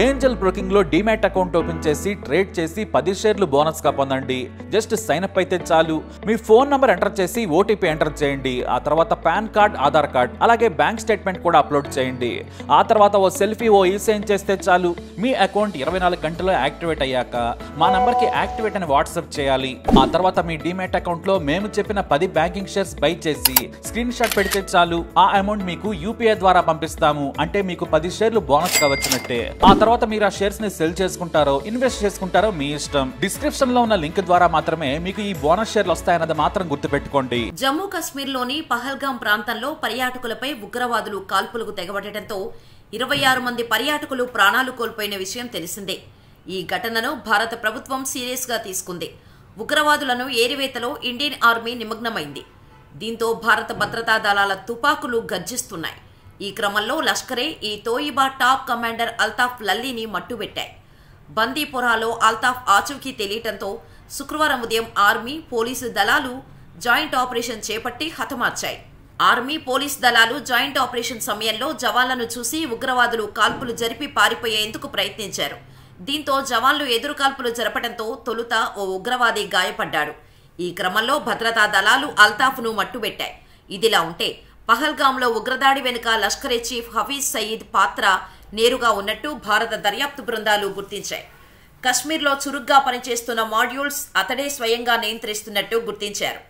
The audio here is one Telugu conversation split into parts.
ఏంజల్ బ్రోకింగ్ లో డీమ్యాట్ అకౌంట్ ఓపెన్ చేసి ట్రేడ్ చేసి 10 షేర్లు బోనస్ గా పొందండి. జస్ట్ సైన్ అప్ అయితే చాలు. మీ ఫోన్ నంబర్ ఎంటర్ చేసి ఓటీపీ ఎంటర్ చేయండి. ఆ తర్వాత పాన్ కార్డ్, ఆధార్ కార్డ్, అలాగే బ్యాంక్ స్టేట్మెంట్ కూడా అప్లోడ్ చేయండి. ఆ తర్వాత ఓ సెల్ఫీ, ఓ ఈ-సైన్ చేస్తే చాలు. మీ అకౌంట్ 24 గంటల్లో యాక్టివేట్ అయ్యాక మా నంబర్ కి యాక్టివేట్ అని వాట్సాప్ చేయాలి. ఆ తర్వాత మీ డీమ్యాట్ అకౌంట్ లో మేము చెప్పిన 10 బ్యాంకింగ్ షేర్స్ బై చేసి స్క్రీన్ షాట్ పెడితే చాలు. ఆ అమౌంట్ మీకు యూపీఐ ద్వారా పంపిస్తాము. అంటే మీకు 10 షేర్లు బోనస్ గా వచ్చినట్టే. ఆ తర్వాత మీరు ఆ షేర్స్ ని సెల్ చేసుకుంటారో ఇన్వెస్ట్ చేసుకుంటారో మీ ఇష్టం. డిస్క్రిప్షన్ లో ఉన్న లింక్ ద్వారా మాత్రమే మీకు ఈ బోనస్ షేర్లు వస్తాయన్నది మాత్రం గుర్తుపెట్టుకోండి. జమ్మూ కశ్మీర్ లోని పహల్గాం ప్రాంతంలో పర్యాటకులపై ఉగ్రవాదులు కాల్పులకు తెగబడటంతో 26 మంది పర్యాటకులు ప్రాణాలు కోల్పోయిన విషయం తెలిసిందే. ఈ ఘటనను భారత ప్రభుత్వం సీరియస్ గా తీసుకుంది. ఉగ్రవాదులను ఏరివేతలో ఇండియన్ ఆర్మీ నిమగ్నమైంది. దీంతో భారత భద్రతా దళాల తుపాకులు గర్జిస్తున్నాయి. ఈ క్రమంలో లష్కరే ఈ తోయిబా టాప్ కమాండర్ అల్తాఫ్ లల్లీని మట్టుబెట్టాయి. బందీపురాలో అల్తాఫ్ ఆచూకీ తెలియటంతో శుక్రవారం ఉదయం ఆర్మీ, పోలీసు దళాలు జాయింట్ ఆపరేషన్ చేపట్టి హతమార్చాయి. ఆర్మీ, పోలీసు దళాలు జాయింట్ ఆపరేషన్ సమయంలో జవాన్లను చూసి ఉగ్రవాదులు కాల్పులు జరిపి పారిపోయేందుకు ప్రయత్నించారు. దీంతో జవాన్లు ఎదురుకాల్పులు జరపడంతో తొలుత ఓ ఉగ్రవాది గాయపడ్డాడు. ఈ క్రమంలో భద్రతా దళాలు అల్తాఫ్ను మట్టుబెట్టాయి. ఇదిలా ఉంటే పహల్గాంలో ఉగ్రదాడి వెనుక లష్కరే చీఫ్ హఫీజ్ సయీద్ పాత్ర నేరుగా ఉన్నట్టు భారత దర్యాప్తు బృందాలు గుర్తించాయి. కశ్మీర్లో చురుగ్గా పనిచేస్తున్న మాడ్యూల్స్ అతడే స్వయంగా నియంత్రిస్తున్నట్టు గుర్తించారు.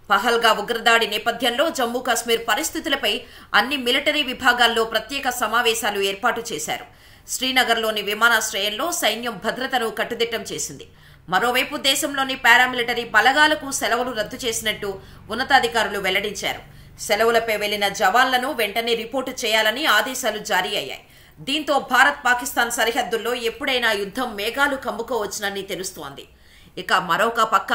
పహల్గా ఉగ్రదాడి నేపథ్యంలో జమ్మూ కశ్మీర్ పరిస్థితులపై అన్ని మిలిటరీ విభాగాల్లో ప్రత్యేక సమావేశాలు ఏర్పాటు చేశారు. శ్రీనగర్లోని విమానాశ్రయంలో సైన్యం భద్రతను కట్టుదిట్టం చేసింది. మరోవైపు దేశంలోని పారామిలిటరీ బలగాలకు సెలవులు రద్దు చేసినట్టు ఉన్నతాధికారులు వెల్లడించారు. సెలవులపై వెళ్లిన జవాన్లను వెంటనే రిపోర్టు చేయాలని ఆదేశాలు జారీ అయ్యాయి. దీంతో భారత్ పాకిస్తాన్ సరిహద్దుల్లో ఎప్పుడైనా యుద్ధం మేఘాలు కమ్ముకోవచ్చునని తెలుస్తోంది. ఇక మరొక పక్క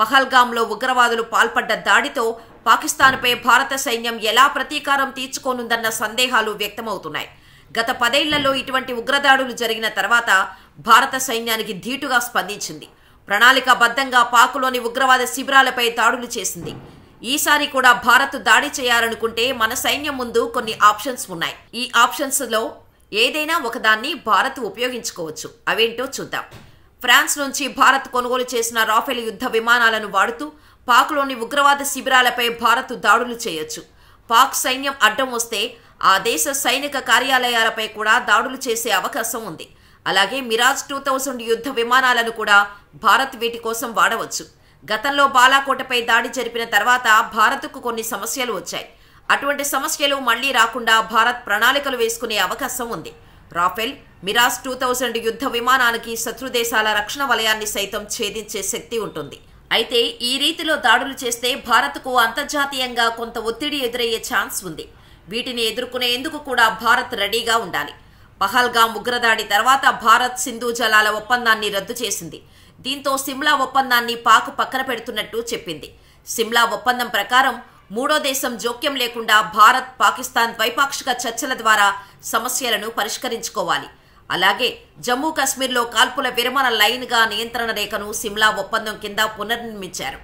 పహల్గాంలో ఉగ్రవాదులు పాల్పడ్డ దాడితో పాకిస్తాన్పై భారత సైన్యం ఎలా ప్రతీకారం తీర్చుకోనుందన్న సందేహాలు వ్యక్తమవుతున్నాయి. గత 10 ఏళ్లలో ఇటువంటి ఉగ్రదాడులు జరిగిన తర్వాత భారత సైన్యానికి ధీటుగా స్పందించింది. ప్రణాళికాబద్ధంగా పాకులోని ఉగ్రవాద శిబిరాలపై దాడులు చేసింది. ఈసారి కూడా భారత్ దాడి చేయాలనుకుంటే మన సైన్యం ముందు కొన్ని ఆప్షన్స్ ఉన్నాయి. ఈ ఆప్షన్స్ లో ఏదైనా ఒకదాన్ని భారత్ ఉపయోగించుకోవచ్చు. అవేంటో చూద్దాం. ఫ్రాన్స్ నుంచి భారత్ కొనుగోలు చేసిన రాఫెల్ యుద్ధ విమానాలను వాడుతూ పాక్లోని ఉగ్రవాద శిబిరాలపై భారత్ దాడులు చేయొచ్చు. పాక్ సైన్యం అడ్డం వస్తే ఆ దేశ సైనిక కార్యాలయాలపై కూడా దాడులు చేసే అవకాశం ఉంది. అలాగే మిరాజ్ 2000 యుద్ధ విమానాలను కూడా భారత్ వీటి కోసం వాడవచ్చు. గతంలో బాలాకోటపై దాడి జరిపిన తర్వాత భారత్కు కొన్ని సమస్యలు వచ్చాయి. అటువంటి సమస్యలు మళ్లీ రాకుండా భారత్ ప్రణాళికలు వేసుకునే అవకాశం ఉంది. రాఫెల్, మిరాజ్ 2000 యుద్ధ విమానానికి శత్రు దేశాల రక్షణ వలయాన్ని సైతం ఛేదించే శక్తి ఉంటుంది. అయితే ఈ రీతిలో దాడులు చేస్తే భారత్కు అంతర్జాతీయంగా కొంత ఒత్తిడి ఎదురయ్యే ఛాన్స్ ఉంది. వీటిని ఎదుర్కొనేందుకు కూడా భారత్ రెడీగా ఉండాలి. పహల్గాం ఉగ్రదాడి తర్వాత భారత్ సింధు జలాల ఒప్పందాన్ని రద్దు చేసింది. దీంతో సిమ్లా ఒప్పందాన్ని పాక్ పక్కన పెడుతున్నట్టు చెప్పింది. సిమ్లా ఒప్పందం ప్రకారం మూడో దేశం జోక్యం లేకుండా భారత్, పాకిస్తాన్ ద్వైపాక్షిక చర్చల ద్వారా సమస్యలను పరిష్కరించుకోవాలి. అలాగే జమ్మూ కశ్మీర్లో కాల్పుల విరమణ లైన్గా నియంత్రణ రేఖను సిమ్లా ఒప్పందం కింద పునర్నిర్మించారు.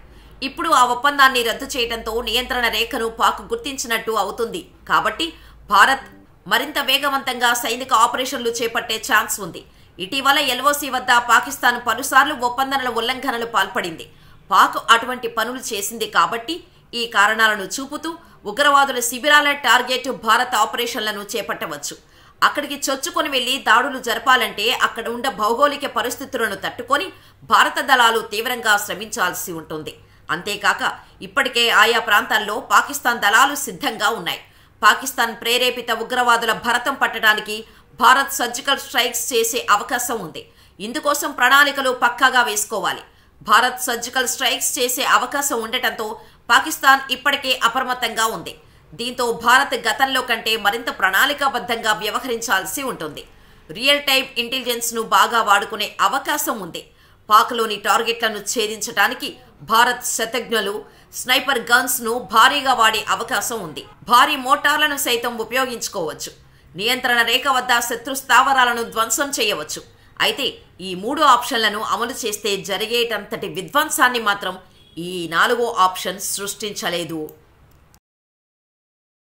ఇప్పుడు ఆ ఒప్పందాన్ని రద్దు చేయడంతో నియంత్రణ రేఖను పాక్ గుర్తించినట్టు అవుతుంది. కాబట్టి భారత్ మరింత వేగవంతంగా సైనిక ఆపరేషన్లు చేపట్టే ఛాన్స్ ఉంది. ఇటీవల ఎల్ఓసి వద్ద పాకిస్తాన్ పలుసార్లు ఒప్పందాల ఉల్లంఘనలు పాల్పడింది. పాక్ అటువంటి పనులు చేసింది. కాబట్టి ఈ కారణాలను చూపుతూ ఉగ్రవాదుల శిబిరాల టార్గెట్ భారత్ ఆపరేషన్లను చేపట్టవచ్చు. అక్కడికి చొచ్చుకొని వెళ్లి దాడులు జరపాలంటే అక్కడ ఉండే భౌగోళిక పరిస్థితులను తట్టుకొని భారత దళాలు తీవ్రంగా శ్రమించాల్సి ఉంటుంది. అంతేకాక ఇప్పటికే ఆయా ప్రాంతాల్లో పాకిస్తాన్ దళాలు సిద్ధంగా ఉన్నాయి. పాకిస్తాన్ ప్రేరేపిత ఉగ్రవాదుల భరతం పట్టడానికి భారత్ సర్జికల్ స్ట్రైక్స్ చేసే అవకాశం ఉంది. ఇందుకోసం ప్రణాళికలు పక్కాగా వేసుకోవాలి. భారత్ సర్జికల్ స్ట్రైక్స్ చేసే అవకాశం ఉండటంతో పాకిస్తాన్ ఇప్పటికే అప్రమత్తంగా ఉంది. దీంతో భారత్ గతంలో కంటే మరింత ప్రణాళికాబద్ధంగా వ్యవహరించాల్సి ఉంటుంది. రియల్ టైం ఇంటెలిజెన్స్ ను బాగా వాడుకునే అవకాశం ఉంది. పాక్లోని టార్గెట్లను ఛేదించడానికి భారత్ శతజ్ఞులు స్నైపర్ గన్స్ ను భారీగా వాడే అవకాశం ఉంది. భారీ మోటార్లను సైతం ఉపయోగించుకోవచ్చు. నియంత్రణ రేఖ వద్ద శత్రు స్థావరాలను ధ్వంసం చేయవచ్చు. అయితే ఈ 3 ఆప్షన్లను అమలు చేస్తే జరిగేటంతటి విధ్వంసాన్ని మాత్రం ఈ 4వ ఆప్షన్ సృష్టించలేదు.